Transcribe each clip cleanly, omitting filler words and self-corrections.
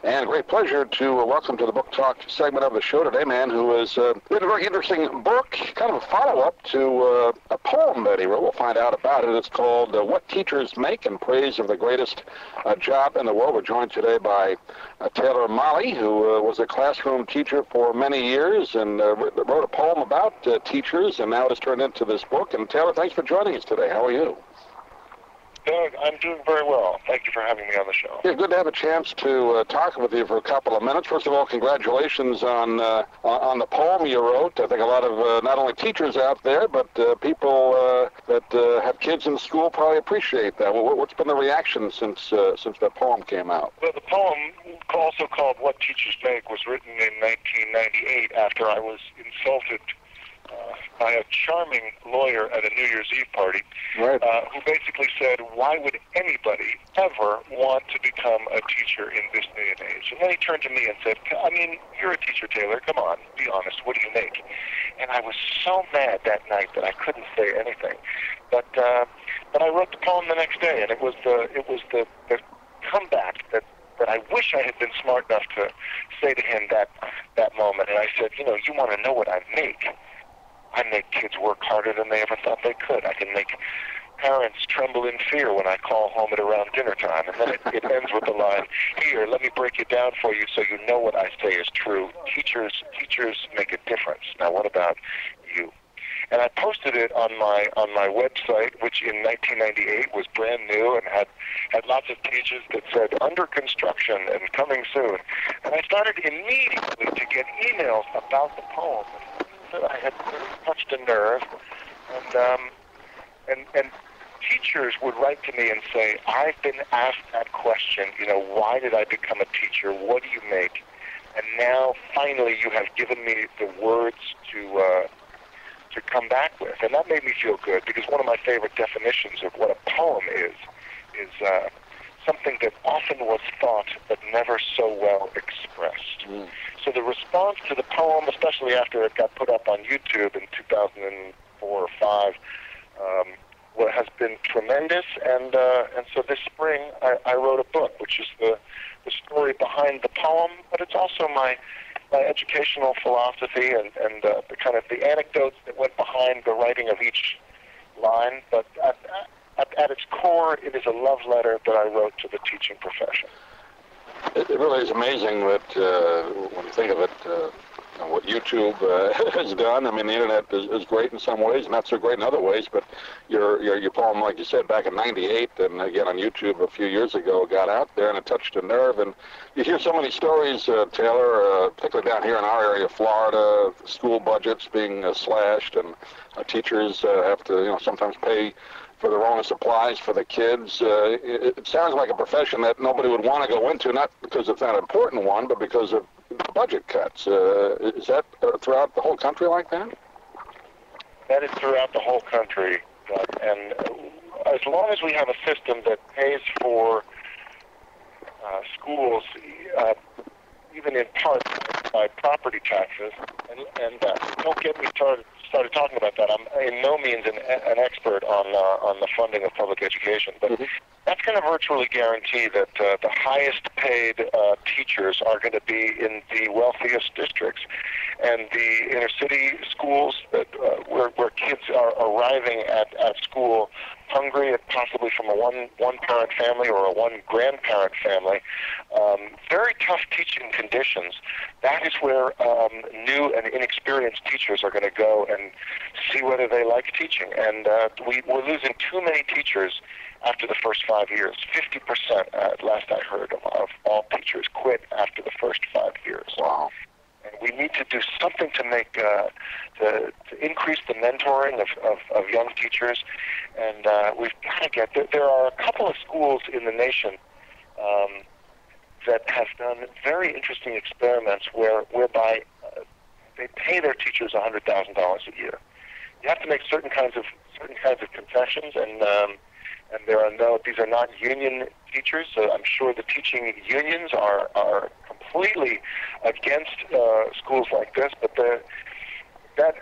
And a great pleasure to welcome to the Book Talk segment of the show today, man, who has written a very interesting book, kind of a follow-up to a poem that he wrote. We'll find out about it. It's called What Teachers Make in Praise of the Greatest Job in the World. We're joined today by Taylor Molly, who was a classroom teacher for many years and wrote a poem about teachers, and now it has turned into this book. And Taylor, thanks for joining us today. How are you? Doug, I'm doing very well. Thank you for having me on the show. Yeah, good to have a chance to talk with you for a couple of minutes. First of all, congratulations on the poem you wrote. I think a lot of not only teachers out there, but people that have kids in school probably appreciate that. What's been the reaction since that poem came out? Well, the poem, also called What Teachers Make, was written in 1998 after I was insulted by a charming lawyer at a New Year's Eve party, right. Who basically said, why would anybody ever want to become a teacher in this day and age? And then he turned to me and said, I mean, you're a teacher, Taylor. Come on, be honest. What do you make? And I was so mad that night that I couldn't say anything. But I wrote the poem the next day, and it was the comeback that I wish I had been smart enough to say to him that moment. And I said, you want to know what I make? I make kids work harder than they ever thought they could. I can make parents tremble in fear when I call home at around dinner time. And then it ends with the line, here, let me break it down for you so you know what I say is true. Teachers make a difference. Now, what about you? And I posted it on my website, which in 1998 was brand new and had lots of pages that said under construction and coming soon. And I started immediately to get emails about the poem. I had touched a nerve, and teachers would write to me and say, I've been asked that question, why did I become a teacher? What do you make? And now, finally, you have given me the words to come back with. And that made me feel good, because one of my favorite definitions of what a poem is something that often was thought but never so well expressed. Mm. So the response to the poem, especially after it got put up on YouTube in 2004 or 5, has been tremendous. And so this spring I wrote a book, which is the story behind the poem, but it's also my educational philosophy and the kind of the anecdotes that went behind the writing of each line. But at its core, it is a love letter that I wrote to the teaching profession. It really is amazing that when you think of it, what YouTube has done. I mean, the internet is great in some ways, not so great in other ways. But your poem, like you said, back in '98, and again on YouTube a few years ago, got out there and it touched a nerve. And you hear so many stories, Taylor, particularly down here in our area, Florida, school budgets being slashed, and teachers have to, sometimes pay for their own supplies for the kids. It sounds like a profession that nobody would want to go into, not because it's not an important one, but because of budget cuts. Is that throughout the whole country like that? That is throughout the whole country, Doug. And as long as we have a system that pays for schools, even in part by property taxes, and don't get me started talking about that. I'm in no means an expert on the funding of public education, but that's going to virtually guarantee that the highest paid teachers are going to be in the wealthiest districts, and the inner city schools that where kids are arriving at school hungry, and possibly from a one parent family or a one grandparent family, very tough teaching conditions. That is where new and inexperienced teachers are going to go and see whether they like teaching. And we're losing too many teachers after the first 5 years. 50%, at last I heard, of all teachers quit after the first 5 years. Wow. And we need to do something to make to increase the mentoring of young teachers. And we've got to get there are a couple of schools in the nation that have done very interesting experiments whereby they pay their teachers $100,000 a year. You have to make certain kinds of concessions, and these are not union teachers. So I'm sure the teaching unions are completely against schools like this, but that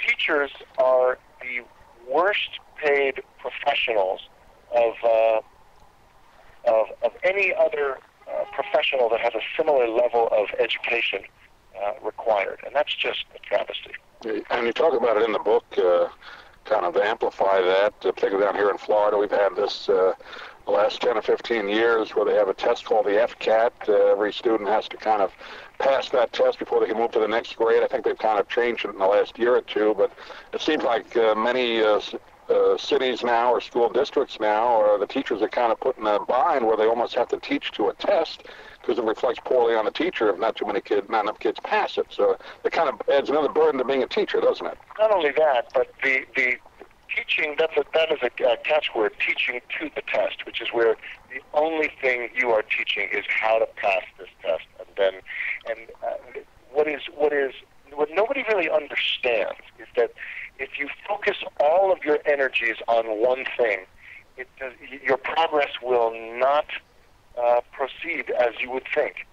teachers are the worst paid professionals of any other professional that has a similar level of education required, and that's just a travesty. And you talk about it in the book, kind of amplify that, particularly down here in Florida. We've had this the last 10 or 15 years where they have a test called the FCAT. Every student has to kind of pass that test before they can move to the next grade. I think they've kind of changed it in the last year or two, but it seems like many cities now or school districts now, or the teachers are kind of put in a bind where they almost have to teach to a test because it reflects poorly on the teacher if not enough kids pass it. So it kind of adds another burden to being a teacher, doesn't it? Not only that, but the teaching, that is a catchword, teaching to the test, which is where the only thing you are teaching is how to pass this test. What nobody really understands is that if you focus all of your energies on one thing, your progress will not proceed as you would think.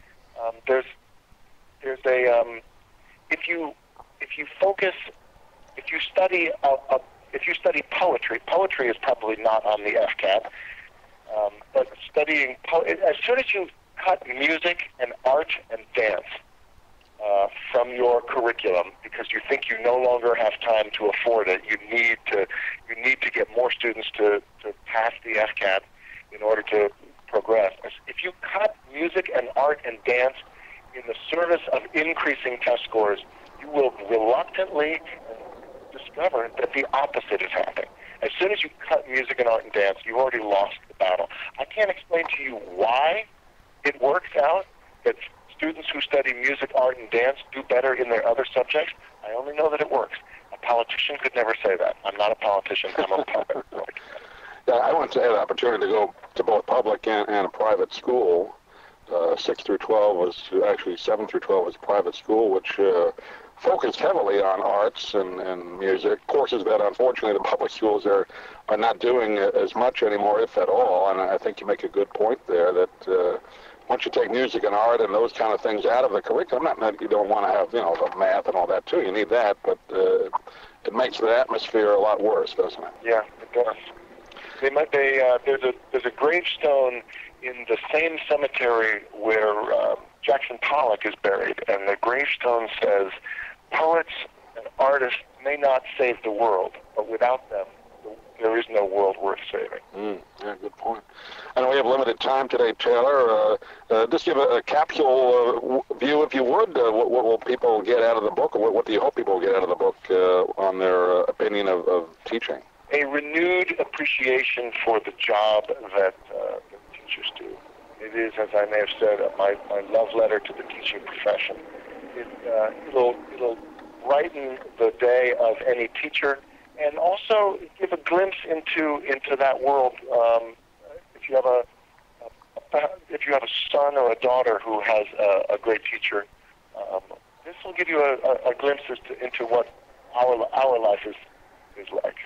If you study poetry is probably not on the FCAT, but studying as soon as you cut music and art and dance from your curriculum because you think you no longer have time to afford it, you need to get more students to pass the FCAT in order to progress. If you cut music and art and dance in the service of increasing test scores, you will reluctantly discover that the opposite is happening. As soon as you cut music and art and dance, you've already lost the battle. I can't explain to you why it works out that students who study music, art, and dance do better in their other subjects. I only know that it works. A politician could never say that. I'm not a politician. I'm a public. Yeah, I went to have the opportunity to go to both public and a private school. 6 through 12 was actually 7 through 12 was a private school, which focused heavily on arts and music, courses that unfortunately the public schools are not doing as much anymore, if at all. And I think you make a good point there that once you take music and art and those kind of things out of the curriculum, not that you don't want to have, the math and all that too, you need that, but it makes the atmosphere a lot worse, doesn't it? Yeah, it does. There's a gravestone in the same cemetery where Jackson Pollock is buried, and the gravestone says, "Poets and artists may not save the world, but without them, there is no world worth saving." Yeah, good point. I know we have limited time today, Taylor. Just give a capsule view, if you would. What will people get out of the book, or what do you hope people will get out of the book on their opinion of teaching? A renewed appreciation for the job that teachers do. It is, as I may have said, my love letter to the teaching profession. It'll brighten the day of any teacher, and also give a glimpse into that world. If you have a son or a daughter who has a great teacher, this will give you a glimpse into what our life is like.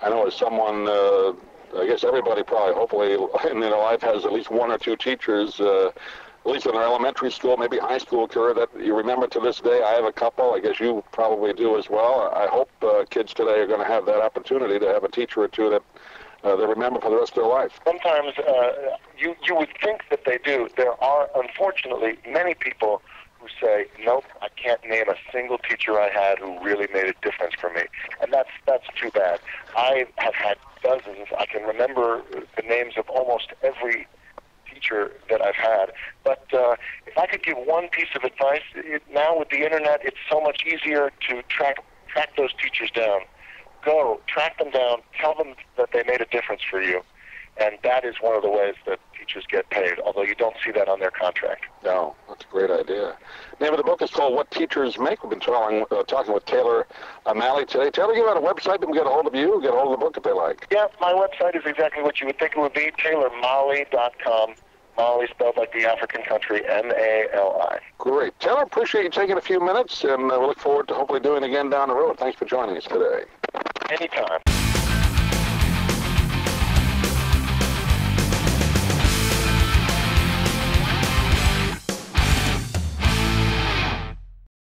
I know as someone, I guess everybody probably, hopefully, in their life has at least one or two teachers, at least in their elementary school, maybe high school career, that you remember to this day. I have a couple. I guess you probably do as well. I hope kids today are going to have that opportunity to have a teacher or two that they remember for the rest of their life. Sometimes you would think that they do. There are, unfortunately, many people who say, "Nope, I can't name a single teacher I had who really made a difference for me," and that's too bad. I have had dozens. I can remember the names of almost every teacher that I've had. But if I could give one piece of advice, now with the internet, it's so much easier to track those teachers down. Go, track them down, tell them that they made a difference for you. And that is one of the ways that teachers get paid, although you don't see that on their contract. No, that's a great idea. The name of the book is called What Teachers Make. We've been talking with Taylor O'Malley today. Taylor, you have a website, they can get a hold of you, get a hold of the book if they like. Yeah, my website is exactly what you would think it would be, TaylorMali.com. Mali spelled like the African country, M-A-L-I. Great. Taylor, appreciate you taking a few minutes, and we look forward to hopefully doing it again down the road. Thanks for joining us today. Anytime.